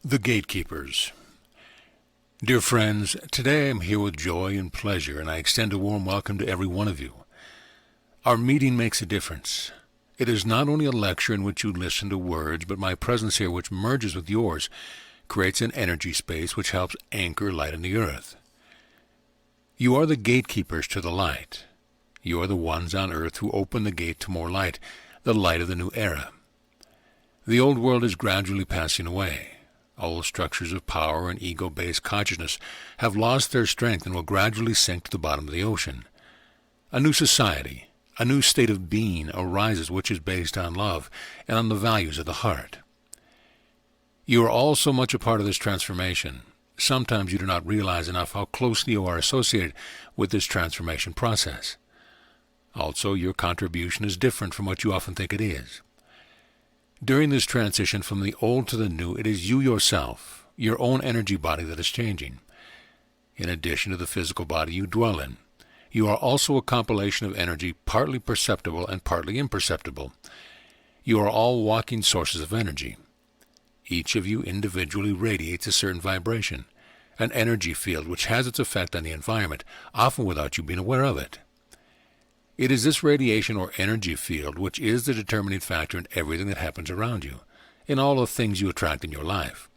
The Gatekeepers. Dear friends, today I am here with joy and pleasure, and I extend a warm welcome to every one of you. Our meeting makes a difference. It is not only a lecture in which you listen to words, but my presence here, which merges with yours, creates an energy space which helps anchor light in the earth. You are the gatekeepers to the light. You are the ones on earth who open the gate to more light, the light of the new era. The old world is gradually passing away. Old structures of power and ego-based consciousness have lost their strength and will gradually sink to the bottom of the ocean. A new society, a new state of being arises which is based on love and on the values of the heart. You are all so much a part of this transformation. Sometimes you do not realize enough how closely you are associated with this transformation process. Also, your contribution is different from what you often think it is. During this transition from the old to the new, it is you yourself, your own energy body that is changing. In addition to the physical body you dwell in, you are also a compilation of energy partly perceptible and partly imperceptible. You are all walking sources of energy. Each of you individually radiates a certain vibration, an energy field which has its effect on the environment, often without you being aware of it. It is this radiation or energy field which is the determining factor in everything that happens around you, in all the things you attract in your life.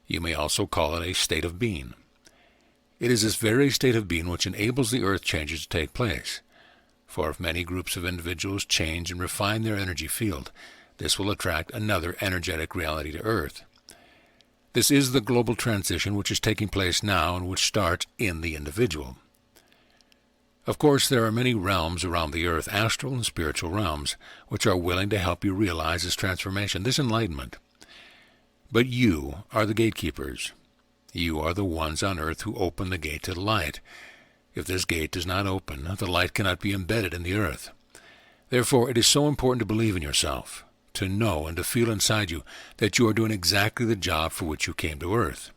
You may also call it a state of being. It is this very state of being which enables the earth changes to take place. For if many groups of individuals change and refine their energy field, this will attract another energetic reality to earth. This is the global transition which is taking place now and which starts in the individual. Of course, there are many realms around the earth, astral and spiritual realms, which are willing to help you realize this transformation, this enlightenment. But you are the gatekeepers. You are the ones on earth who open the gate to the light. If this gate does not open, the light cannot be embedded in the earth. Therefore, it is so important to believe in yourself, to know and to feel inside you that you are doing exactly the job for which you came to earth.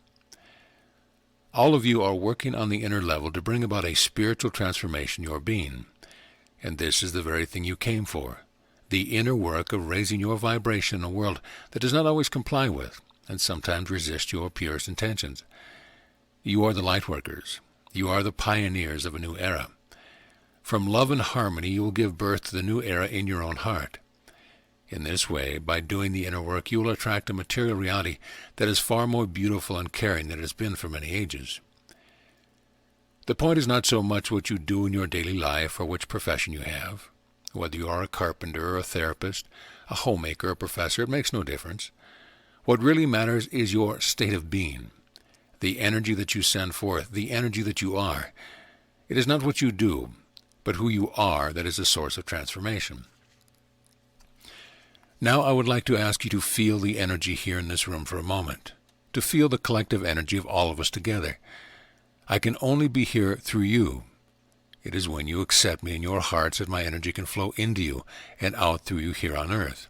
All of you are working on the inner level to bring about a spiritual transformation in your being. And this is the very thing you came for, the inner work of raising your vibration in a world that does not always comply with, and sometimes resist your purest intentions. You are the light workers. You are the pioneers of a new era. From love and harmony you will give birth to the new era in your own heart. In this way, by doing the inner work, you will attract a material reality that is far more beautiful and caring than it has been for many ages. The point is not so much what you do in your daily life or which profession you have. Whether you are a carpenter or a therapist, a homemaker or a professor, it makes no difference. What really matters is your state of being, the energy that you send forth, the energy that you are. It is not what you do, but who you are that is the source of transformation. Now I would like to ask you to feel the energy here in this room for a moment, to feel the collective energy of all of us together. I can only be here through you. It is when you accept me in your hearts that my energy can flow into you and out through you here on earth.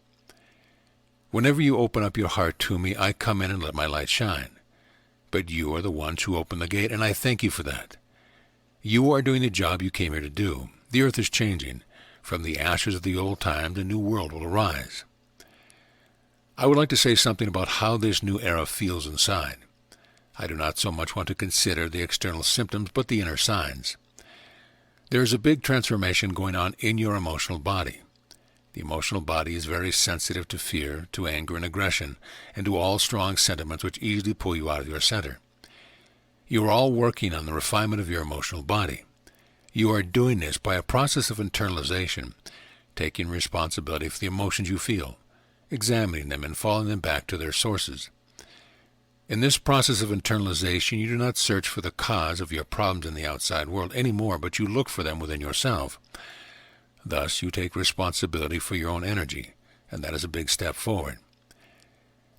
Whenever you open up your heart to me, I come in and let my light shine. But you are the ones who open the gate, and I thank you for that. You are doing the job you came here to do. The earth is changing. From the ashes of the old time, the new world will arise. I would like to say something about how this new era feels inside. I do not so much want to consider the external symptoms, but the inner signs. There is a big transformation going on in your emotional body. The emotional body is very sensitive to fear, to anger and aggression, and to all strong sentiments which easily pull you out of your center. You are all working on the refinement of your emotional body. You are doing this by a process of internalization, taking responsibility for the emotions you feel, examining them and following them back to their sources. In this process of internalization, you do not search for the cause of your problems in the outside world anymore, but you look for them within yourself. Thus, you take responsibility for your own energy, and that is a big step forward.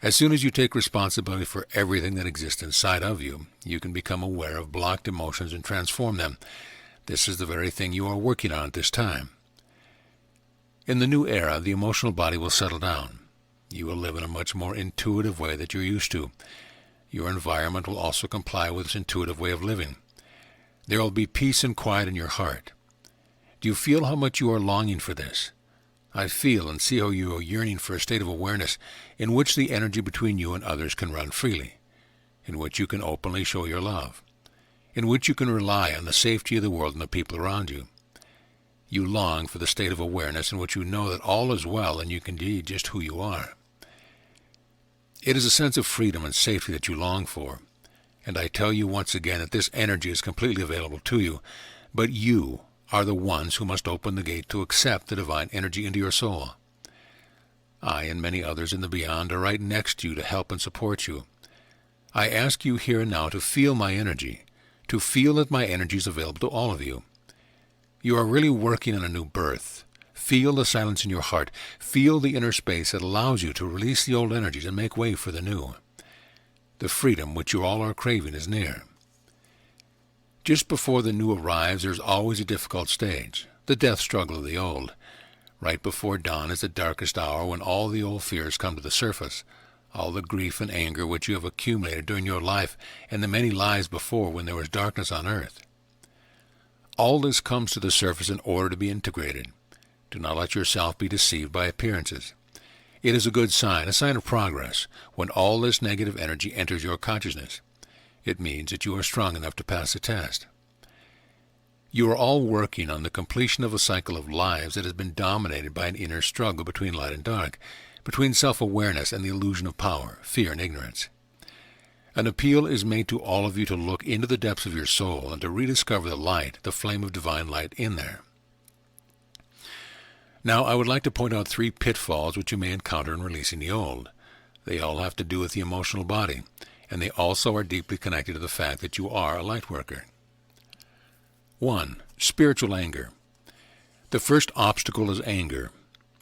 As soon as you take responsibility for everything that exists inside of you, you can become aware of blocked emotions and transform them. This is the very thing you are working on at this time. In the new era, the emotional body will settle down. You will live in a much more intuitive way that you're used to. Your environment will also comply with this intuitive way of living. There will be peace and quiet in your heart. Do you feel how much you are longing for this? I feel and see how you are yearning for a state of awareness in which the energy between you and others can run freely, in which you can openly show your love, in which you can rely on the safety of the world and the people around you. You long for the state of awareness in which you know that all is well and you can be just who you are. It is a sense of freedom and safety that you long for, and I tell you once again that this energy is completely available to you, but you are the ones who must open the gate to accept the divine energy into your soul. I and many others in the beyond are right next to you to help and support you. I ask you here and now to feel my energy, to feel that my energy is available to all of you. You are really working on a new birth. Feel the silence in your heart. Feel the inner space that allows you to release the old energies and make way for the new. The freedom which you all are craving is near. Just before the new arrives, there is always a difficult stage, the death struggle of the old. Right before dawn is the darkest hour when all the old fears come to the surface, all the grief and anger which you have accumulated during your life and the many lives before when there was darkness on earth. All this comes to the surface in order to be integrated. Do not let yourself be deceived by appearances. It is a good sign, a sign of progress, when all this negative energy enters your consciousness. It means that you are strong enough to pass the test. You are all working on the completion of a cycle of lives that has been dominated by an inner struggle between light and dark, between self-awareness and the illusion of power, fear, and ignorance. An appeal is made to all of you to look into the depths of your soul and to rediscover the light, the flame of divine light in there. Now, I would like to point out 3 pitfalls which you may encounter in releasing the old. They all have to do with the emotional body, and they also are deeply connected to the fact that you are a light worker. 1. Spiritual anger. The first obstacle is anger.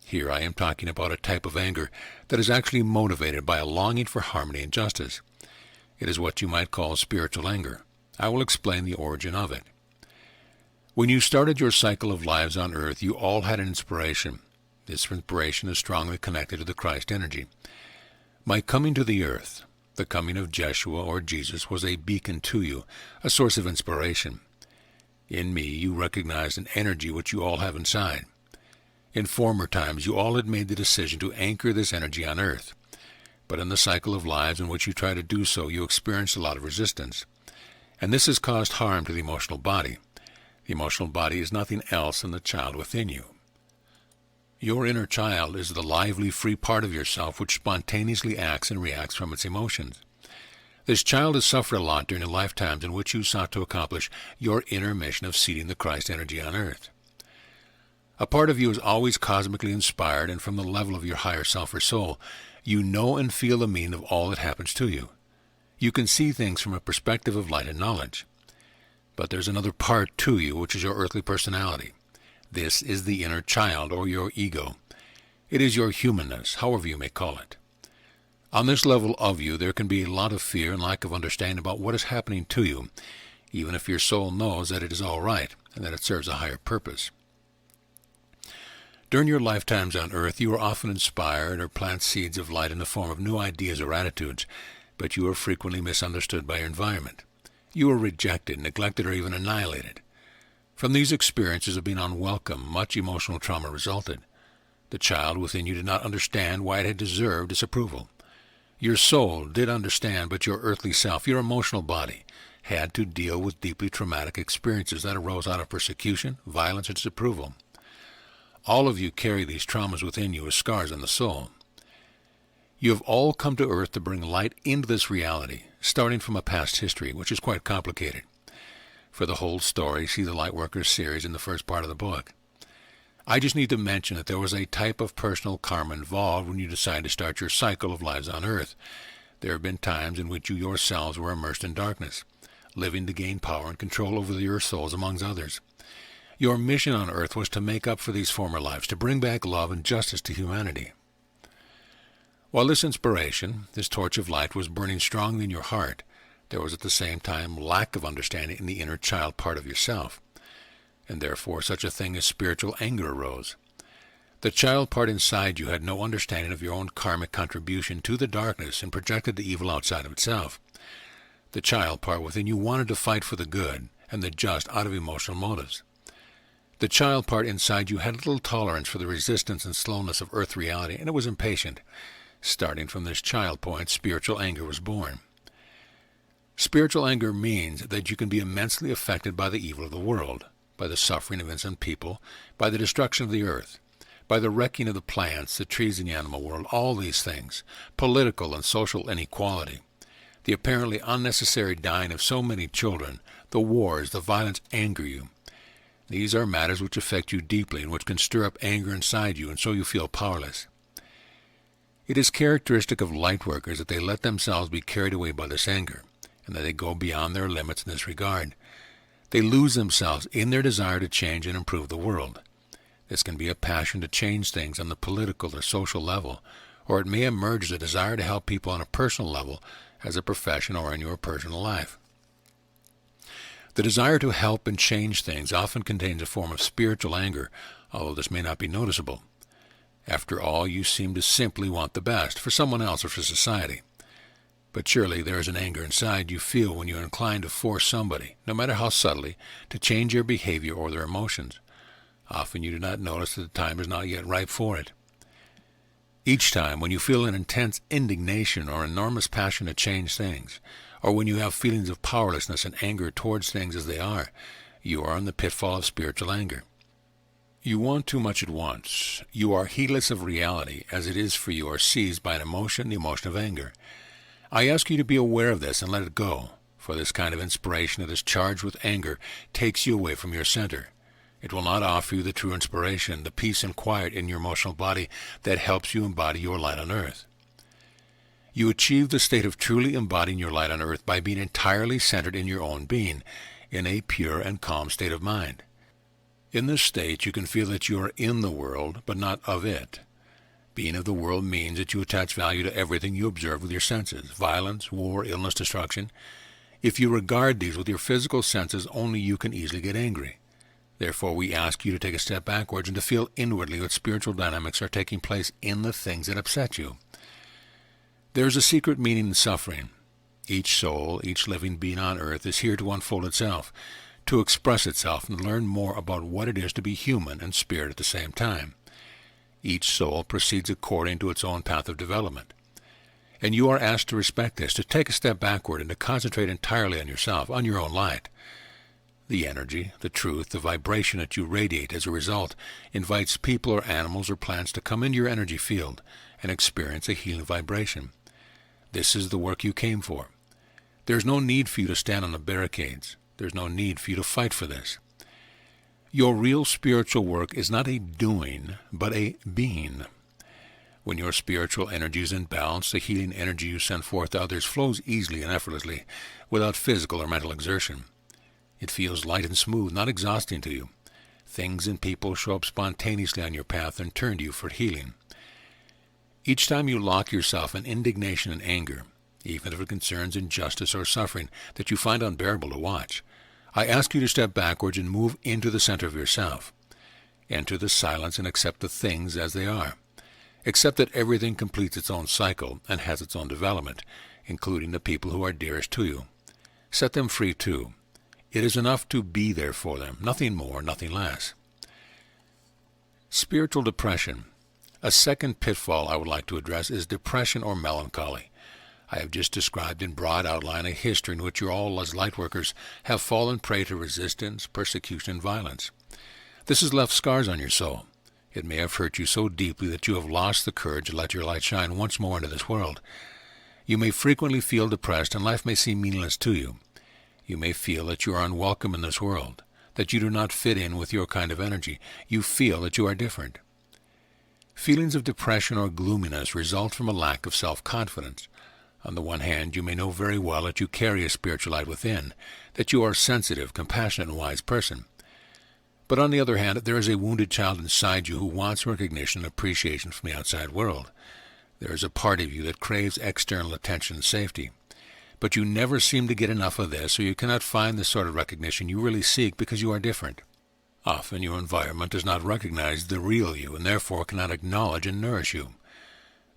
Here I am talking about a type of anger that is actually motivated by a longing for harmony and justice. It is what you might call spiritual anger. I will explain the origin of it. When you started your cycle of lives on earth, you all had an inspiration. This inspiration is strongly connected to the Christ energy. My coming to the earth, the coming of Yeshua or Jesus, was a beacon to you, a source of inspiration. In me you recognized an energy which you all have inside. In former times you all had made the decision to anchor this energy on earth. But in the cycle of lives in which you try to do so, you experienced a lot of resistance. And this has caused harm to the emotional body. The emotional body is nothing else than the child within you. Your inner child is the lively, free part of yourself which spontaneously acts and reacts from its emotions. This child has suffered a lot during the lifetimes in which you sought to accomplish your inner mission of seeding the Christ energy on earth. A part of you is always cosmically inspired, and from the level of your higher self or soul, you know and feel the meaning of all that happens to you. You can see things from a perspective of light and knowledge. But there's another part to you, which is your earthly personality. This is the inner child, or your ego. It is your humanness, however you may call it. On this level of you, there can be a lot of fear and lack of understanding about what is happening to you, even if your soul knows that it is all right and that it serves a higher purpose. During your lifetimes on earth, you are often inspired or plant seeds of light in the form of new ideas or attitudes, but you are frequently misunderstood by your environment. You are rejected, neglected, or even annihilated. From these experiences of being unwelcome, much emotional trauma resulted. The child within you did not understand why it had deserved disapproval. Your soul did understand, but your earthly self, your emotional body, had to deal with deeply traumatic experiences that arose out of persecution, violence, and disapproval. All of you carry these traumas within you as scars on the soul. You have all come to earth to bring light into this reality, starting from a past history, which is quite complicated. For the whole story, see the Lightworkers series in the first part of the book. I just need to mention that there was a type of personal karma involved when you decided to start your cycle of lives on earth. There have been times in which you yourselves were immersed in darkness, living to gain power and control over your souls, amongst others. Your mission on earth was to make up for these former lives, to bring back love and justice to humanity. While this inspiration, this torch of light, was burning strongly in your heart, there was at the same time lack of understanding in the inner child part of yourself, and therefore such a thing as spiritual anger arose. The child part inside you had no understanding of your own karmic contribution to the darkness and projected the evil outside of itself. The child part within you wanted to fight for the good and the just out of emotional motives. The child part inside you had little tolerance for the resistance and slowness of earth reality, and it was impatient. Starting from this child point, spiritual anger was born. Spiritual anger means that you can be immensely affected by the evil of the world, by the suffering of innocent people, by the destruction of the earth, by the wrecking of the plants, the trees, and the animal world, all these things, political and social inequality, the apparently unnecessary dying of so many children, the wars, the violence anger you. These are matters which affect you deeply and which can stir up anger inside you, and so you feel powerless. It is characteristic of light workers that they let themselves be carried away by this anger, and that they go beyond their limits in this regard. They lose themselves in their desire to change and improve the world. This can be a passion to change things on the political or social level, or it may emerge as a desire to help people on a personal level, as a profession or in your personal life. The desire to help and change things often contains a form of spiritual anger, although this may not be noticeable. After all, you seem to simply want the best, for someone else or for society. But surely there is an anger inside you feel when you are inclined to force somebody, no matter how subtly, to change their behavior or their emotions. Often you do not notice that the time is not yet ripe for it. Each time when you feel an intense indignation or enormous passion to change things, or when you have feelings of powerlessness and anger towards things as they are, you are in the pitfall of spiritual anger. You want too much at once. You are heedless of reality, as it is for you, or seized by an emotion, the emotion of anger. I ask you to be aware of this and let it go, for this kind of inspiration that is charged with anger takes you away from your center. It will not offer you the true inspiration, the peace and quiet in your emotional body that helps you embody your light on earth. You achieve the state of truly embodying your light on earth by being entirely centered in your own being, in a pure and calm state of mind. In this state, you can feel that you are in the world, but not of it. Being of the world means that you attach value to everything you observe with your senses, violence, war, illness, destruction. If you regard these with your physical senses, only you can easily get angry. Therefore, we ask you to take a step backwards and to feel inwardly what spiritual dynamics are taking place in the things that upset you. There is a secret meaning in suffering. Each soul, each living being on earth is here to unfold itself, to express itself and learn more about what it is to be human and spirit at the same time. Each soul proceeds according to its own path of development. And you are asked to respect this, to take a step backward and to concentrate entirely on yourself, on your own light. The energy, the truth, the vibration that you radiate as a result invites people or animals or plants to come into your energy field and experience a healing vibration. This is the work you came for. There is no need for you to stand on the barricades. There is no need for you to fight for this. Your real spiritual work is not a doing, but a being. When your spiritual energy is in balance, the healing energy you send forth to others flows easily and effortlessly, without physical or mental exertion. It feels light and smooth, not exhausting to you. Things and people show up spontaneously on your path and turn to you for healing. Each time you lock yourself in indignation and anger, even if it concerns injustice or suffering that you find unbearable to watch, I ask you to step backwards and move into the center of yourself. Enter the silence and accept the things as they are. Accept that everything completes its own cycle and has its own development, including the people who are dearest to you. Set them free too. It is enough to be there for them, nothing more, nothing less. Spiritual depression. A second pitfall I would like to address is depression or melancholy. I have just described in broad outline a history in which you all as lightworkers have fallen prey to resistance, persecution, and violence. This has left scars on your soul. It may have hurt you so deeply that you have lost the courage to let your light shine once more into this world. You may frequently feel depressed and life may seem meaningless to you. You may feel that you are unwelcome in this world, that you do not fit in with your kind of energy. You feel that you are different. Feelings of depression or gloominess result from a lack of self-confidence. On the one hand, you may know very well that you carry a spiritual light within, that you are a sensitive, compassionate, and wise person. But on the other hand, there is a wounded child inside you who wants recognition and appreciation from the outside world. There is a part of you that craves external attention and safety. But you never seem to get enough of this, or you cannot find the sort of recognition you really seek because you are different. Often your environment does not recognize the real you, and therefore cannot acknowledge and nourish you.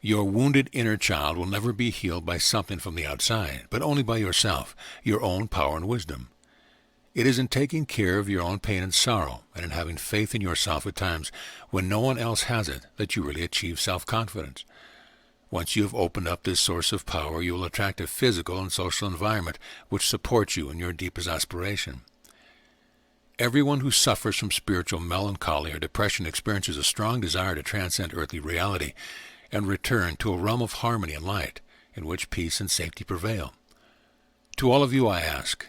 Your wounded inner child will never be healed by something from the outside, but only by yourself, your own power and wisdom. It is in taking care of your own pain and sorrow, and in having faith in yourself at times when no one else has it, that you really achieve self-confidence. Once you have opened up this source of power, you will attract a physical and social environment which supports you in your deepest aspiration. Everyone who suffers from spiritual melancholy or depression experiences a strong desire to transcend earthly reality and return to a realm of harmony and light in which peace and safety prevail. To all of you I ask,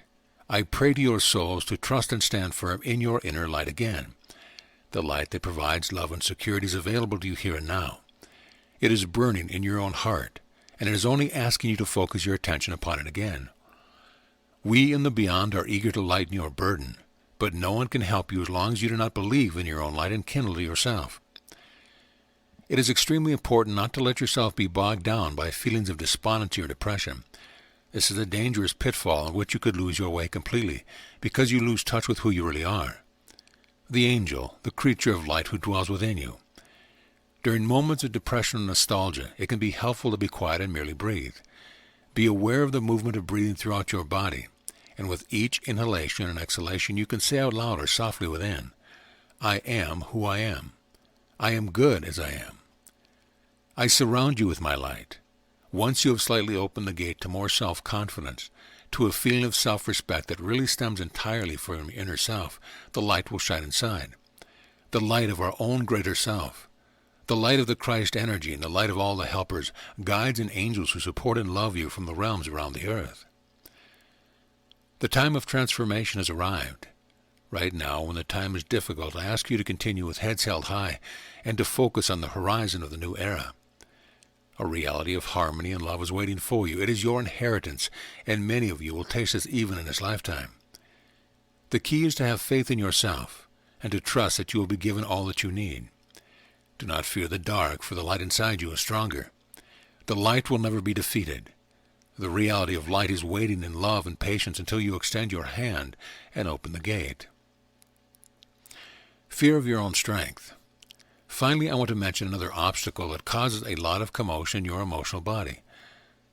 I pray to your souls to trust and stand firm in your inner light again. The light that provides love and security is available to you here and now. It is burning in your own heart, and it is only asking you to focus your attention upon it again. We in the beyond are eager to lighten your burden, but no one can help you as long as you do not believe in your own light and kindle to yourself. It is extremely important not to let yourself be bogged down by feelings of despondency or depression. This is a dangerous pitfall in which you could lose your way completely, because you lose touch with who you really are. The angel, the creature of light who dwells within you. During moments of depression and nostalgia, it can be helpful to be quiet and merely breathe. Be aware of the movement of breathing throughout your body, and with each inhalation and exhalation you can say out loud or softly within, I am who I am. I am good as I am. I surround you with my light. Once you have slightly opened the gate to more self-confidence, to a feeling of self-respect that really stems entirely from your inner self, the light will shine inside. The light of our own greater self. The light of the Christ energy and the light of all the helpers, guides, and angels who support and love you from the realms around the earth. The time of transformation has arrived. Right now, when the time is difficult, I ask you to continue with heads held high and to focus on the horizon of the new era. A reality of harmony and love is waiting for you. It is your inheritance, and many of you will taste this even in this lifetime. The key is to have faith in yourself and to trust that you will be given all that you need. Do not fear the dark, for the light inside you is stronger. The light will never be defeated. The reality of light is waiting in love and patience until you extend your hand and open the gate. Fear of your own strength. Finally, I want to mention another obstacle that causes a lot of commotion in your emotional body.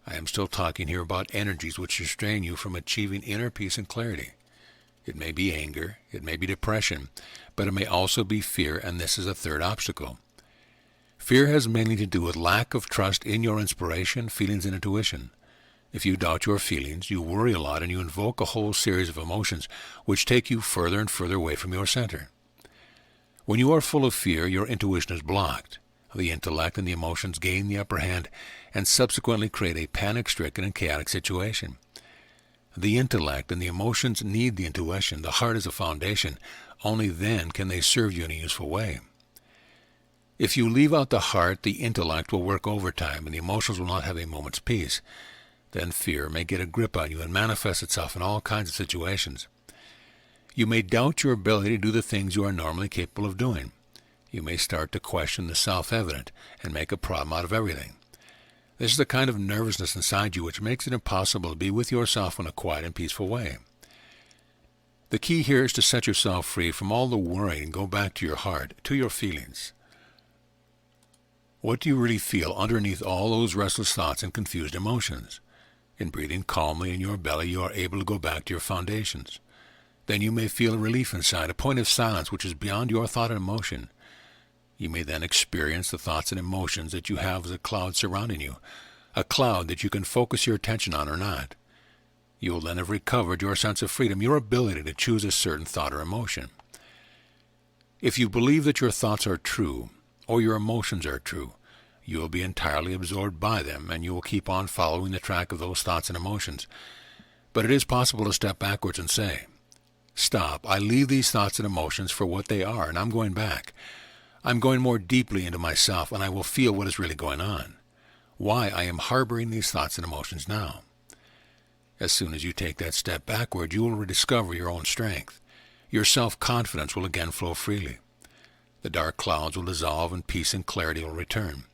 I am still talking here about energies which restrain you from achieving inner peace and clarity. It may be anger, it may be depression, but it may also be fear, and this is a third obstacle. Fear has mainly to do with lack of trust in your inspiration, feelings, and intuition. If you doubt your feelings, you worry a lot, and you invoke a whole series of emotions which take you further and further away from your center. When you are full of fear, your intuition is blocked. The intellect and the emotions gain the upper hand and subsequently create a panic-stricken and chaotic situation. The intellect and the emotions need the intuition. The heart is a foundation. Only then can they serve you in a useful way. If you leave out the heart, the intellect will work overtime and the emotions will not have a moment's peace. Then fear may get a grip on you and manifest itself in all kinds of situations. You may doubt your ability to do the things you are normally capable of doing. You may start to question the self-evident and make a problem out of everything. This is the kind of nervousness inside you which makes it impossible to be with yourself in a quiet and peaceful way. The key here is to set yourself free from all the worrying and go back to your heart, to your feelings. What do you really feel underneath all those restless thoughts and confused emotions? In breathing calmly in your belly, you are able to go back to your foundations. Then you may feel a relief inside, a point of silence which is beyond your thought and emotion. You may then experience the thoughts and emotions that you have as a cloud surrounding you, a cloud that you can focus your attention on or not. You will then have recovered your sense of freedom, your ability to choose a certain thought or emotion. If you believe that your thoughts are true, or your emotions are true, you will be entirely absorbed by them, and you will keep on following the track of those thoughts and emotions. But it is possible to step backwards and say, stop, I leave these thoughts and emotions for what they are, and I'm going back. I'm going more deeply into myself, and I will feel what is really going on, why I am harboring these thoughts and emotions now. As soon as you take that step backward, you will rediscover your own strength. Your self-confidence will again flow freely. The dark clouds will dissolve, and peace and clarity will return.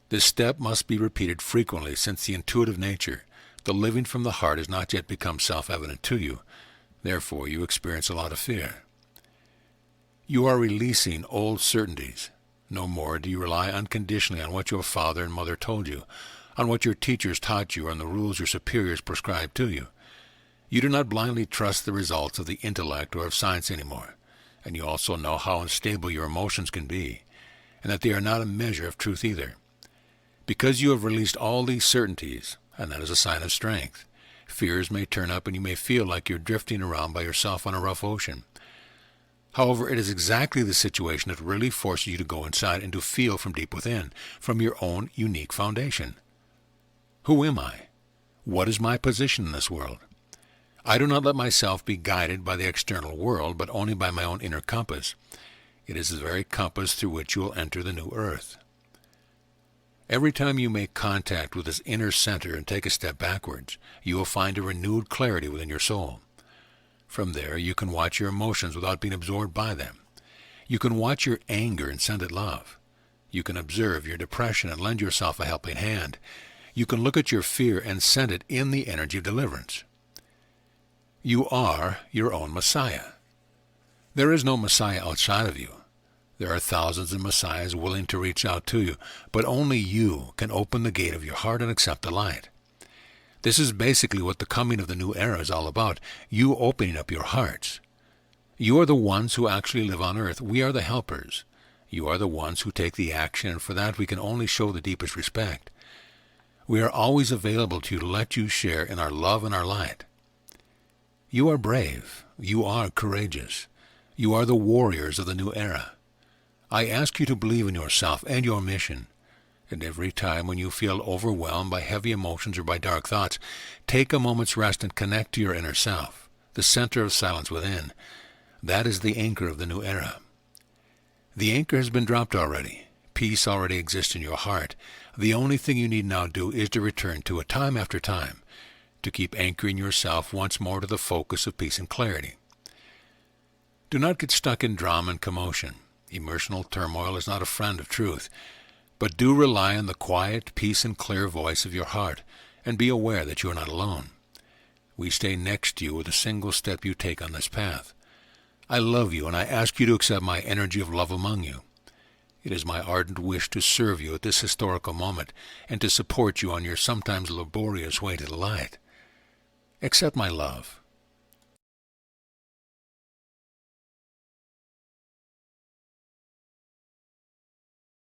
This step must be repeated frequently, since the intuitive nature, the living from the heart, has not yet become self-evident to you. Therefore, you experience a lot of fear. You are releasing old certainties. No more do you rely unconditionally on what your father and mother told you, on what your teachers taught you, or on the rules your superiors prescribed to you. You do not blindly trust the results of the intellect or of science anymore, and you also know how unstable your emotions can be, and that they are not a measure of truth either. Because you have released all these certainties, and that is a sign of strength, fears may turn up and you may feel like you're drifting around by yourself on a rough ocean. However, it is exactly the situation that really forces you to go inside and to feel from deep within, from your own unique foundation. Who am I? What is my position in this world? I do not let myself be guided by the external world, but only by my own inner compass. It is the very compass through which you will enter the new earth. Every time you make contact with this inner center and take a step backwards, you will find a renewed clarity within your soul. From there, you can watch your emotions without being absorbed by them. You can watch your anger and send it love. You can observe your depression and lend yourself a helping hand. You can look at your fear and send it in the energy of deliverance. You are your own Messiah. There is no Messiah outside of you. There are thousands of Messiahs willing to reach out to you, but only you can open the gate of your heart and accept the light. This is basically what the coming of the new era is all about, you opening up your hearts. You are the ones who actually live on earth. We are the helpers. You are the ones who take the action, and for that we can only show the deepest respect. We are always available to you to let you share in our love and our light. You are brave. You are courageous. You are the warriors of the new era. I ask you to believe in yourself and your mission. And every time when you feel overwhelmed by heavy emotions or by dark thoughts, take a moment's rest and connect to your inner self, the center of silence within. That is the anchor of the new era. The anchor has been dropped already. Peace already exists in your heart. The only thing you need now do is to return to it time after time, to keep anchoring yourself once more to the focus of peace and clarity. Do not get stuck in drama and commotion. Emotional turmoil is not a friend of truth. But do rely on the quiet, peace, and clear voice of your heart, and be aware that you are not alone. We stay next to you with a single step you take on this path. I love you, and I ask you to accept my energy of love among you. It is my ardent wish to serve you at this historical moment, and to support you on your sometimes laborious way to the light. Accept my love.